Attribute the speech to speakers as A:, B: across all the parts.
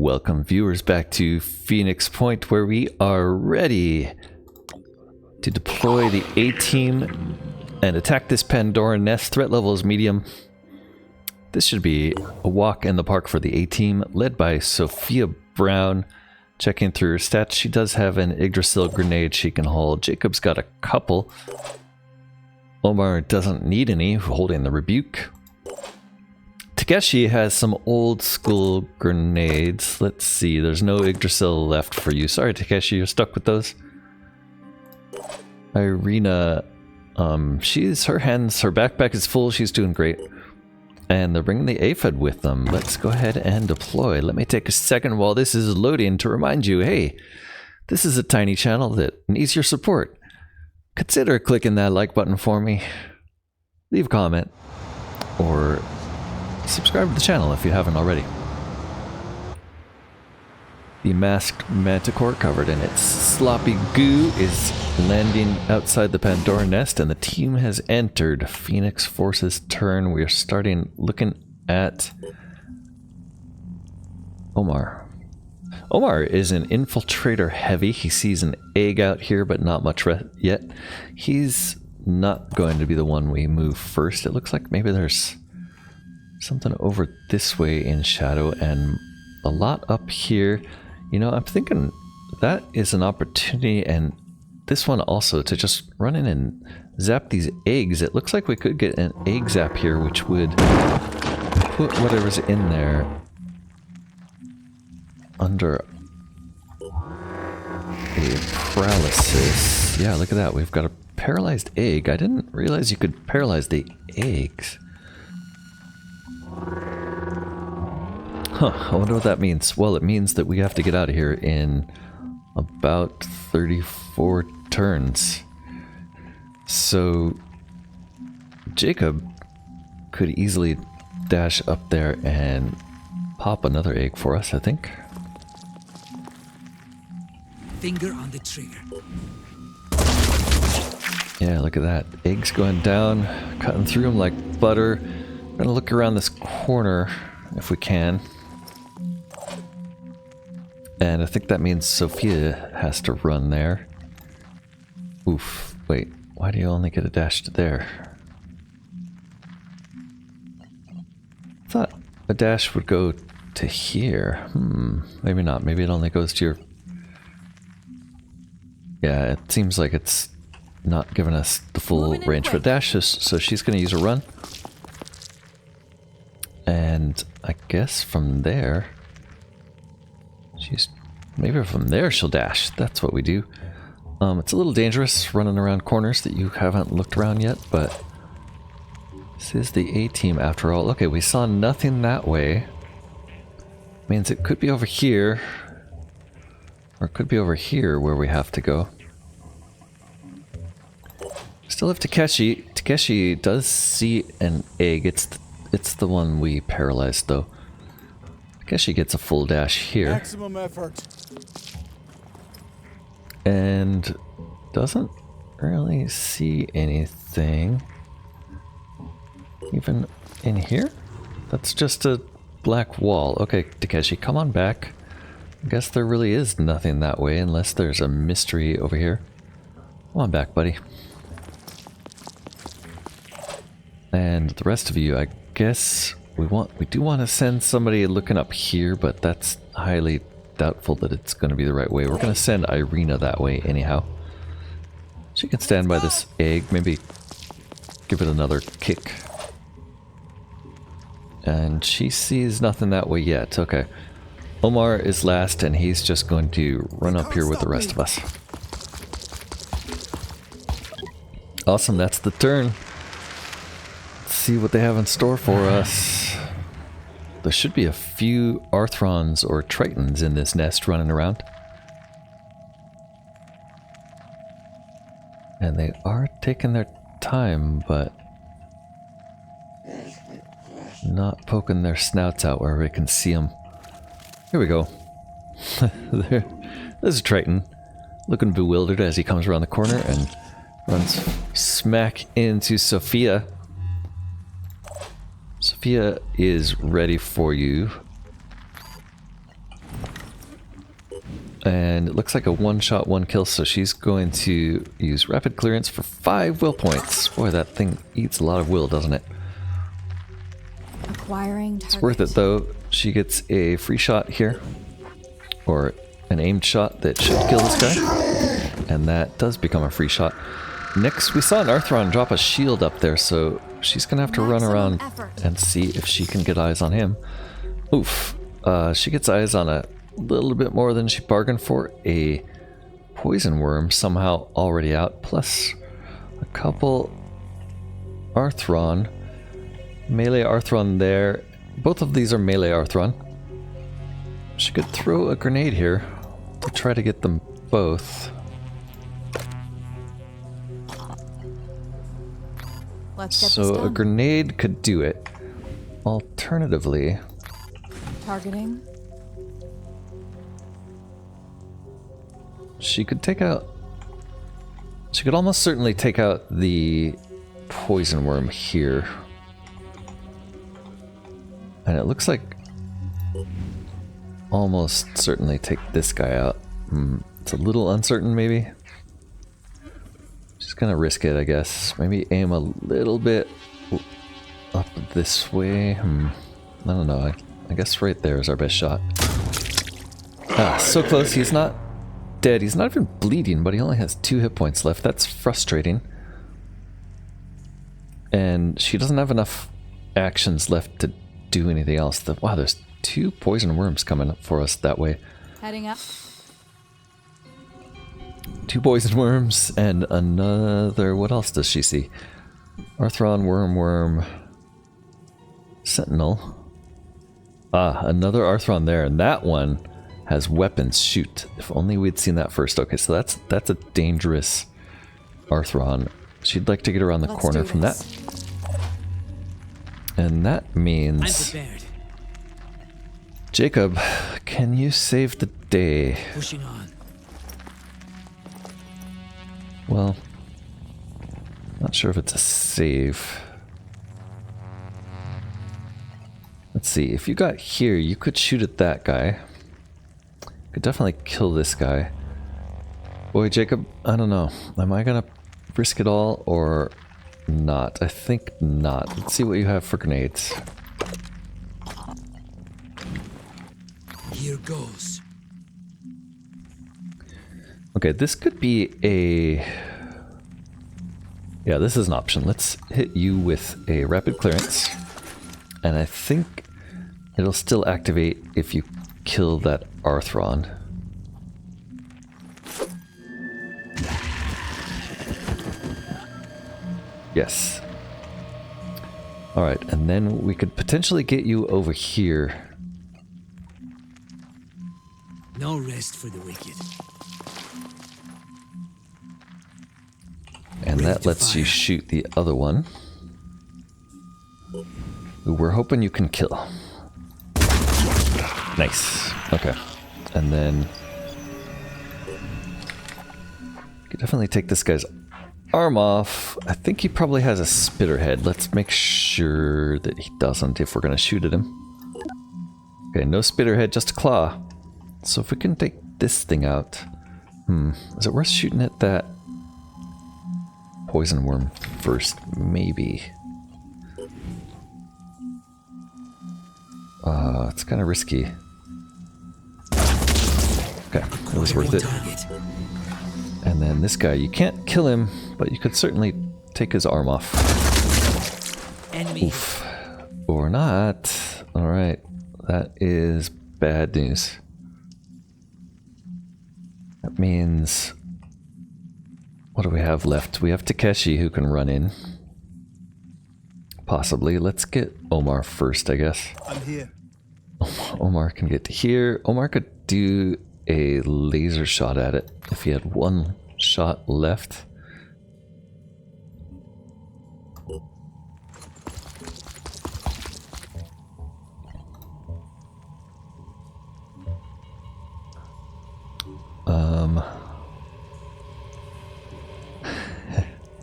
A: Welcome viewers back to Phoenix Point, where we are ready to deploy the A-team and attack this Pandoran nest. Threat level is medium. This should be a walk in the park for the A-team, led by Sophia Brown. Checking through her stats, she does have an Yggdrasil grenade she can hold. Jacob's got a couple. Omar doesn't need any, holding the rebuke. Takeshi has some old school grenades. Let's see, there's no Yggdrasil left for you. Sorry, Takeshi, you're stuck with those. Irina, her backpack is full, she's doing great. And they're bringing the aphid with them. Let's go ahead and deploy. Let me take a second while this is loading to remind you, hey, this is a tiny channel that needs your support. Consider clicking that like button for me. Leave a comment. Or subscribe to the channel if you haven't already. The masked manticore, covered in its sloppy goo, is landing outside the Pandoran nest, and the team has entered. Phoenix Force's turn. We are starting looking at Omar. Omar is an infiltrator heavy. He sees an egg out here, but not much yet. He's not going to be the one we move first. It looks like maybe there's something over this way in shadow and a lot up here. You know, I'm thinking that is an opportunity, and this one also, to just run in and zap these eggs. It looks like we could get an egg zap here, which would put whatever's in there under a paralysis. Yeah, look at that. We've got a paralyzed egg. I didn't realize you could paralyze the eggs. Huh, I wonder what that means. Well, it means that we have to get out of here in about 34 turns. So Jacob could easily dash up there and pop another egg for us, I think.
B: Finger on the trigger.
A: Yeah, look at that. Eggs going down, cutting through them like butter. We're gonna look around this corner if we can. And I think that means Sophia has to run there. Oof. Wait, why do you only get a dash to there? I thought a dash would go to here. Maybe not. Maybe it only goes to your... Yeah, it seems like it's not giving us the full range for dashes, so she's going to use a run. And I guess from there... Maybe from there she'll dash. That's what we do. It's a little dangerous running around corners that you haven't looked around yet, but this is the A-team after all. Okay, we saw nothing that way. Means it could be over here, or it could be over here where we have to go. Still have Takeshi. Takeshi does see an egg. It's the one we paralyzed though. Guess she gets a full dash here.
C: Maximum effort.
A: And doesn't really see anything. Even in here? That's just a black wall. Okay, Takeshi, come on back. I guess there really is nothing that way unless there's a mystery over here. Come on back, buddy. And the rest of you, I guess... We do want to send somebody looking up here, but that's highly doubtful that it's going to be the right way. We're going to send Irina that way anyhow. She can stand by this egg, maybe give it another kick. And she sees nothing that way yet. Okay. Omar is last, and he's just going to run up here with the rest of us. Awesome, that's the turn. Let's see what they have in store for us. There should be a few Arthrons or Tritons in this nest running around. And they are taking their time, but not poking their snouts out where we can see them. Here we go. There's a Triton, looking bewildered as he comes around the corner and runs smack into Sophia. Sophia is ready for you. And it looks like a one-shot, one-kill, so she's going to use rapid clearance for 5 will points. Boy, that thing eats a lot of will, doesn't it?
C: Acquiring target.
A: It's worth it, though. She gets a free shot here. Or an aimed shot that should kill this guy. And that does become a free shot. Next, we saw an Arthron drop a shield up there, so she's going to have to run around and see if she can get eyes on him. Oof. She gets eyes on a little bit more than she bargained for. A poison worm somehow already out, plus a couple Arthron. Melee Arthron there. Both of these are melee Arthron. She could throw a grenade here to try to get them both.
C: Let's get
A: So
C: this
A: a
C: done.
A: grenade could do it. Alternatively,
C: Targeting.
A: she could take out... She could almost certainly take out the poison worm here. And it looks like almost certainly take this guy out. It's a little uncertain, maybe. Just gonna risk it, I guess. Maybe aim a little bit up this way. I don't know. I guess right there is our best shot. Ah, so close. He's not dead. He's not even bleeding, but he only has 2 hit points left. That's frustrating. And she doesn't have enough actions left to do anything else. Wow, there's 2 poison worms coming up for us that way.
C: Heading up.
A: 2 poison worms and another... What else does she see? Arthron, worm, sentinel. Ah, another Arthron there, and that one has weapons. Shoot, if only we'd seen that first. Okay, so that's a dangerous Arthron. She'd like to get around the corner from that. And that
B: I'm
A: means...
B: prepared.
A: Jacob, can you save the day?
B: Pushing on.
A: Well, not sure if it's a save. Let's see, if you got here, you could shoot at that guy. Could definitely kill this guy. Boy, Jacob, I don't know. Am I gonna risk it all or not? I think not. Let's see what you have for grenades.
B: Here goes.
A: Okay, this could be a... Yeah, this is an option. Let's hit you with a rapid clearance. And I think it'll still activate if you kill that Arthron. Yes. Alright, and then we could potentially get you over here.
B: No rest for the wicked.
A: And that lets you shoot the other one, who we're hoping you can kill. Nice. Okay. And then you could definitely take this guy's arm off. I think he probably has a spitter head. Let's make sure that he doesn't if we're going to shoot at him. Okay, no spitter head, just a claw. So if we can take this thing out... is it worth shooting at that poison worm first? Maybe. It's kind of risky. Okay, it was worth it. And then this guy, you can't kill him, but you could certainly take his arm off.
B: Enemy.
A: Oof. Or not. Alright, that is bad news. That means... What do we have left? We have Takeshi who can run in. Possibly. Let's get Omar first, I guess.
D: I'm here.
A: Omar can get to here. Omar could do a laser shot at it if he had 1 shot left.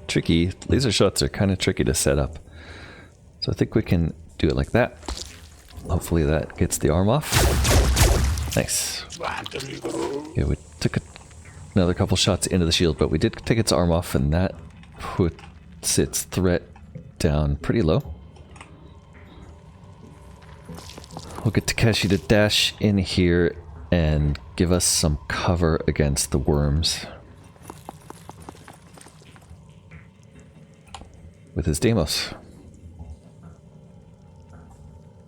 A: Tricky. Laser shots are kind of tricky to set up. So I think we can do it like that. Hopefully that gets the arm off. Nice. Yeah, we took another couple shots into the shield, but we did take its arm off, and that puts its threat down pretty low. We'll get Takeshi to dash in here and give us some cover against the worms with his Deimos.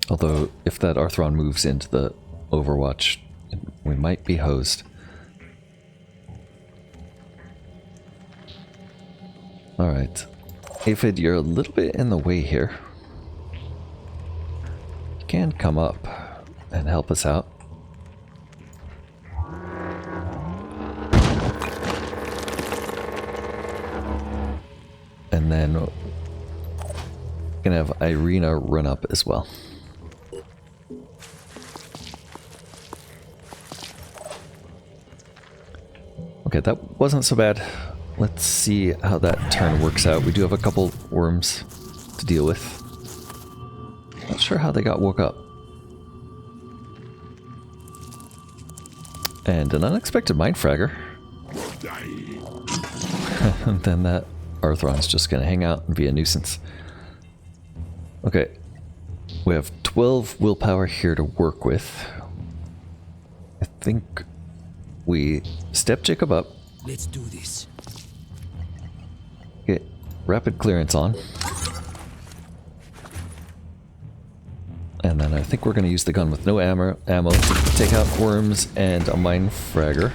A: Although, if that Arthron moves into the Overwatch, we might be hosed. Alright. Aphid, you're a little bit in the way here. You can come up and help us out. And then we're gonna have Irina run up as well. Okay, that wasn't so bad. Let's see how that turn works out. We do have a couple worms to deal with. Not sure how they got woke up. And an unexpected mind fragger. And then that Arthron's just gonna hang out and be a nuisance. Okay. We have 12 willpower here to work with. I think we step Jacob up.
B: Let's do this.
A: Get rapid clearance on. And then I think we're going to use the gun with no ammo to take out worms and a mind fragger.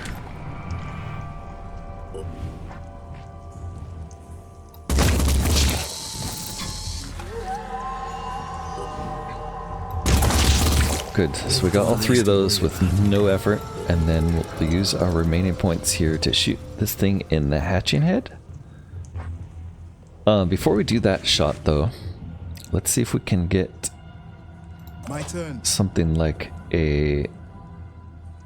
A: Good, so we got all three of those with no effort, and then we'll use our remaining points here to shoot this thing in the hatching head. Before we do that shot though, let's see if we can get
D: My turn.
A: something like a...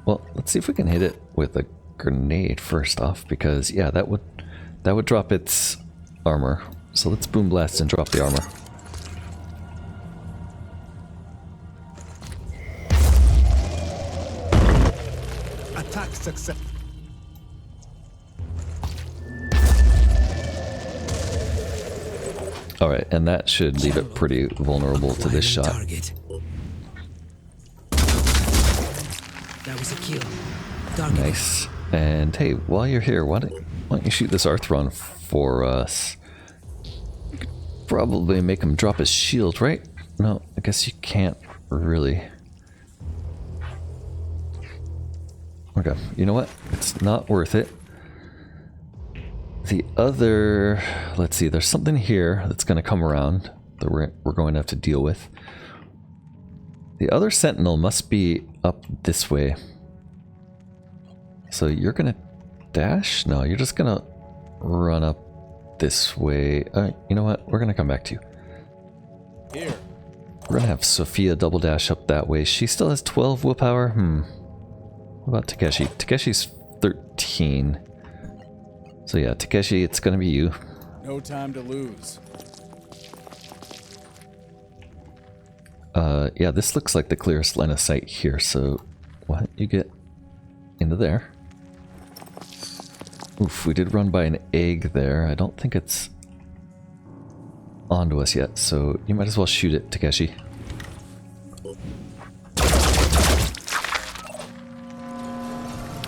A: Well, let's see if we can hit it with a grenade first off, because yeah, that would drop its armor. So let's boom blast and drop the armor.
D: Attack success.
A: Alright, and that should leave it pretty vulnerable to this shot.
B: Target. That was a kill. Target.
A: Nice. And hey, while you're here, why don't you shoot this Arthron for us? You could probably make him drop his shield, right? No, I guess you can't really. Okay, you know what? It's not worth it. The other... Let's see, there's something here that's going to come around that we're going to have to deal with. The other sentinel must be up this way. So you're going to dash? No, you're just going to run up this way. You know what? We're going to come back to you.
D: Here.
A: We're going to have Sophia double dash up that way. She still has 12 willpower. What about Takeshi? Takeshi's 13. So yeah, Takeshi, it's going to be you.
D: No time to lose.
A: Yeah, this looks like the clearest line of sight here, so why don't you get into there? Oof, we did run by an egg there. I don't think it's onto us yet, so you might as well shoot it, Takeshi.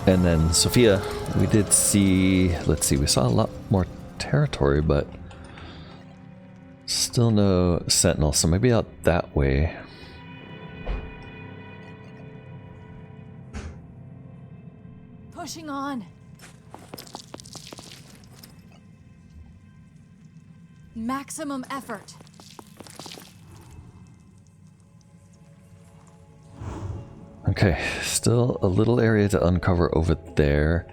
A: And then Sophia, we did see, let's see, we saw a lot more territory, but still no sentinel, so maybe out that way.
C: Pushing on. Maximum effort.
A: Okay, still a little area to uncover over there.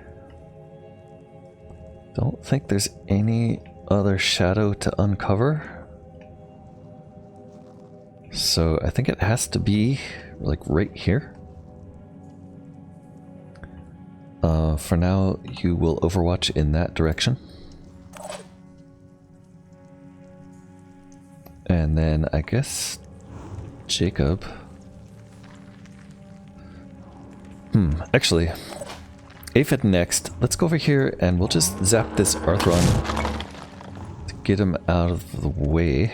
A: Don't think there's any other shadow to uncover. So I think it has to be like right here. For now, you will overwatch in that direction. And then I guess Jacob... Actually, Aphid next. Let's go over here and we'll just zap this Arthron to get him out of the way.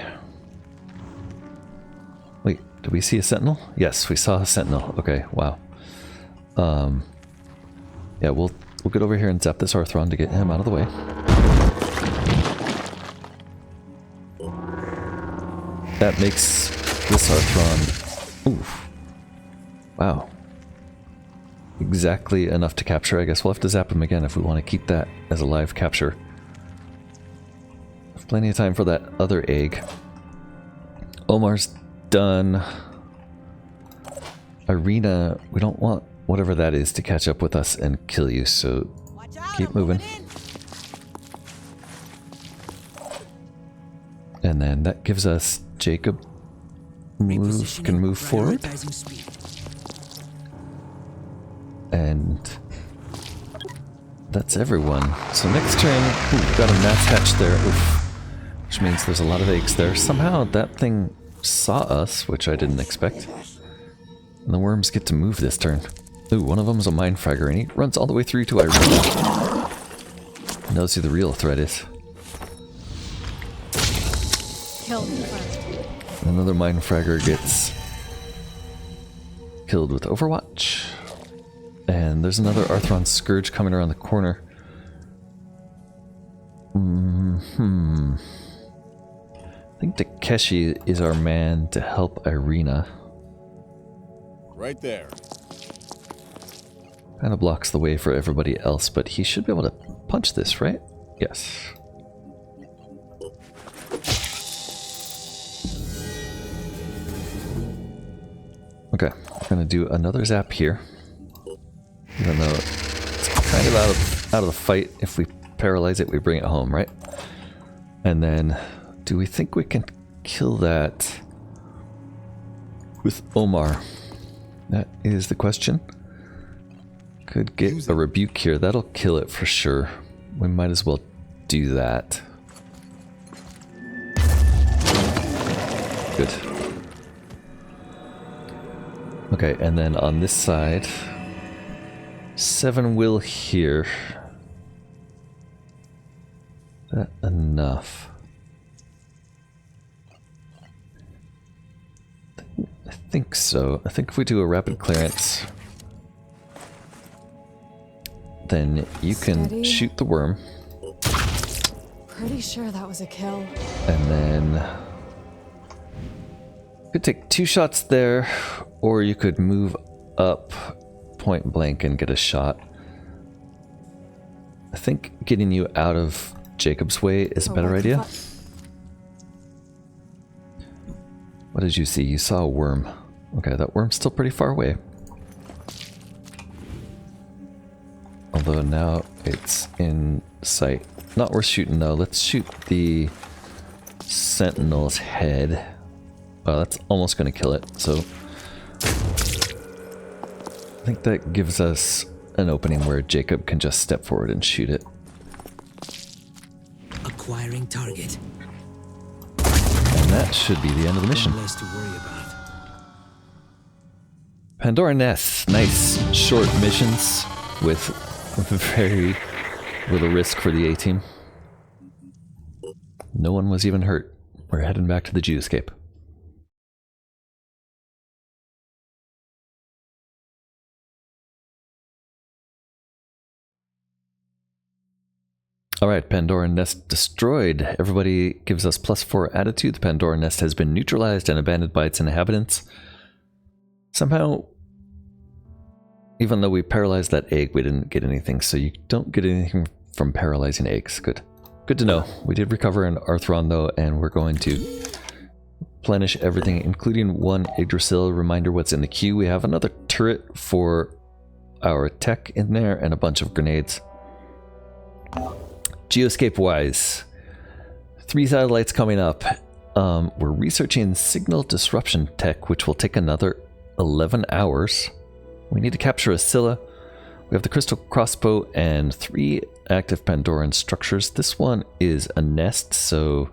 A: Wait, did we see a sentinel? Yes, we saw a sentinel. Okay, wow. Yeah, we'll get over here and zap this Arthron to get him out of the way. That makes this Arthron... Oof. Wow. Exactly enough to capture. I guess we'll have to zap him again if we want to keep that as a live capture. Plenty of time for that other egg. Omar's done. Irina, we don't want whatever that is to catch up with us and kill you, so keep moving. And then that gives us Jacob can move forward. And that's everyone. So next turn, ooh, we've got a mass hatch there, oof, which means there's a lot of eggs there. Somehow that thing saw us, which I didn't expect. And the worms get to move this turn. Ooh, one of them's a mind fragger, and he runs all the way through to Irina. Knows who the real threat is.
C: Killed first.
A: Another mind fragger gets killed with Overwatch. And there's another Arthron Scourge coming around the corner. I think Takeshi is our man to help Irina.
D: Right there.
A: Kind of blocks the way for everybody else, but he should be able to punch this, right? Yes. Okay, I'm gonna do another zap here. Even though it's kind of out of the fight. If we paralyze it, we bring it home, right? And then, do we think we can kill that with Omar? That is the question. Could get a rebuke here. That'll kill it for sure. We might as well do that. Good. Okay, and then on this side, 7 will here. That enough? I think so. I think if we do a rapid clearance, then you can
C: Steady.
A: shoot the worm.
C: Pretty sure that was a kill.
A: And then you could take 2 shots there, or you could move up point blank and get a shot. I think getting you out of Jacob's way is a better idea. What did you see? You saw a worm. Okay, that worm's still pretty far away. Although now it's in sight. Not worth shooting though. Let's shoot the Sentinel's head. Well, that's almost going to kill it, so I think that gives us an opening where Jacob can just step forward and shoot it.
B: Acquiring target.
A: And that should be the end of the mission.
B: Less to worry about.
A: Pandoran Nest. Nice short missions with very little risk for the A-team. No one was even hurt. We're heading back to the Geoscape. Alright, Pandoran Nest destroyed. Everybody gives us +4 attitude. The Pandoran Nest has been neutralized and abandoned by its inhabitants. Somehow, even though we paralyzed that egg, we didn't get anything, so you don't get anything from paralyzing eggs. Good. Good to know. We did recover an Arthron though, and we're going to replenish everything, including 1 Yggdrasil. Reminder what's in the queue. We have another turret for our tech in there, and a bunch of grenades. Geoscape-wise, 3 satellites coming up. We're researching signal disruption tech, which will take another 11 hours. We need to capture a Scylla. We have the crystal crossbow and 3 active Pandoran structures. This one is a nest, so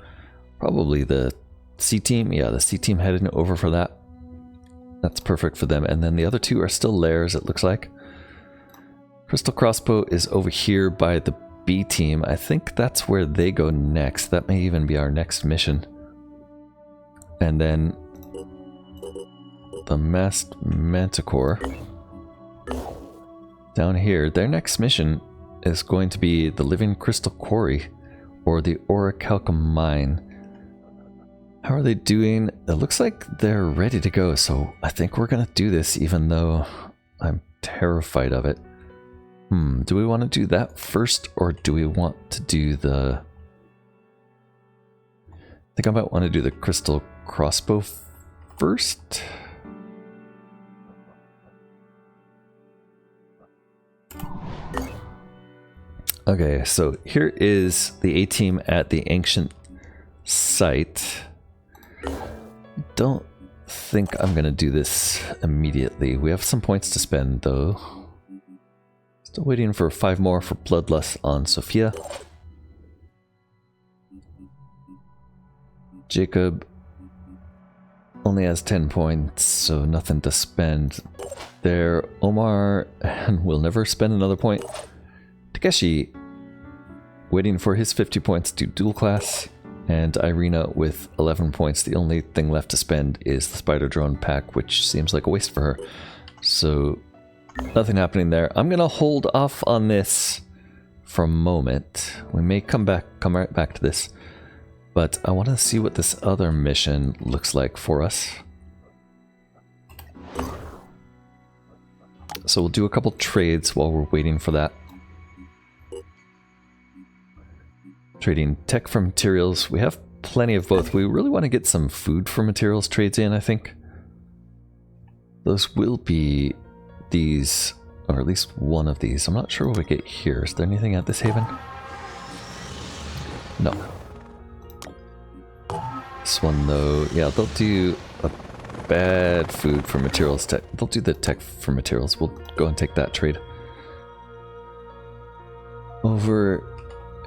A: probably the C-team. Yeah, the C-team heading over for that. That's perfect for them. And then the other 2 are still lairs, it looks like. Crystal crossbow is over here by the B team. I think that's where they go next. That may even be our next mission. And then the masked manticore down here, their next mission is going to be the living crystal quarry or the orichalcum mine. How are they doing? It looks like they're ready to go, so I think we're gonna do this even though I'm terrified of it. Do we want to do that first, or do we want to do the... I think I might want to do the crystal crossbow first. Okay, so here is the A-team at the ancient site. Don't think I'm going to do this immediately. We have some points to spend, though. Still waiting for 5 more for Bloodlust on Sophia. Jacob only has 10 points, so nothing to spend there. Omar will never spend another point. Takeshi waiting for his 50 points to dual class. And Irina with 11 points. The only thing left to spend is the spider drone pack, which seems like a waste for her. So nothing happening there. I'm gonna hold off on this for a moment. We may come right back to this, but I want to see what this other mission looks like for us. So we'll do a couple trades while we're waiting for that. Trading tech for materials. We have plenty of both. We really want to get some food for materials trades in, I think. Those will be these, or at least one of these. I'm not sure what we get here. Is there anything at this haven? No. This one though, yeah, they'll do a bad food for materials tech. They'll do the tech for materials. We'll go and take that trade. Over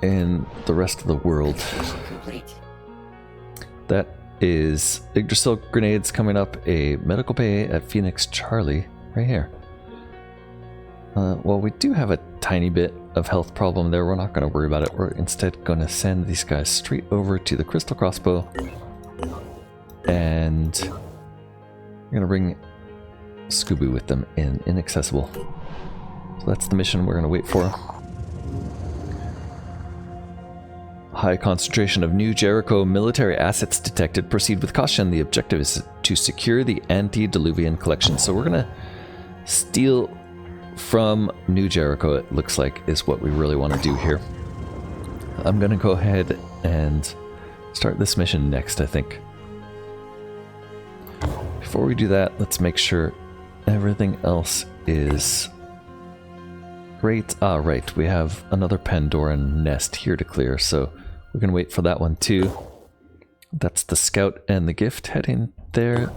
A: in the rest of the world, that is Yggdrasil grenades coming up, a medical bay at Phoenix Charlie, right here. Well, we do have a tiny bit of health problem there. We're not going to worry about it. We're instead going to send these guys straight over to the crystal crossbow, and we're going to bring Scooby with them in Inaccessible. So that's the mission we're going to wait for. High concentration of New Jericho military assets detected. Proceed with caution. The objective is to secure the antediluvian collection. So we're gonna steal from New Jericho, it looks like, is what we really want to do here. I'm gonna go ahead and start this mission next, I think. Before we do that, let's make sure everything else is great. Ah, right, we have another Pandoran nest here to clear, so we're gonna wait for that one too. That's the scout and the gift heading there.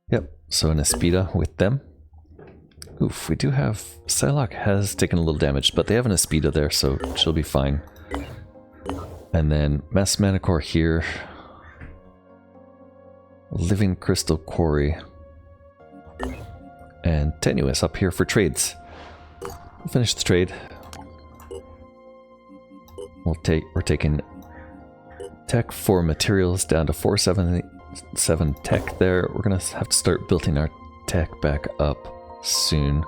A: Yep, so an Aspida with them. Oof, we do have... Psylocke has taken a little damage, but they have an Aspida there, so she'll be fine. And then Mass Manticore here. Living Crystal Quarry. And Tenuous up here for trades. We'll finish the trade. We're taking tech for materials down to 477 tech there. We're gonna have to start building our tech back up soon.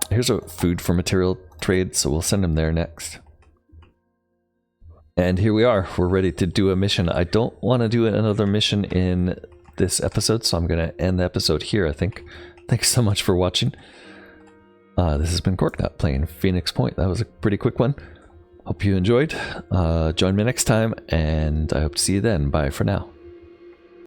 A: Here's a food for material trade, so we'll send him there next. And here we are. We're ready to do a mission. I don't want to do another mission in this episode, so I'm gonna end the episode here, I think. Thanks so much for watching. This has been Corknut playing Phoenix Point. That was a pretty quick one. Hope you enjoyed. Join me next time, and I hope to see you then. Bye for now.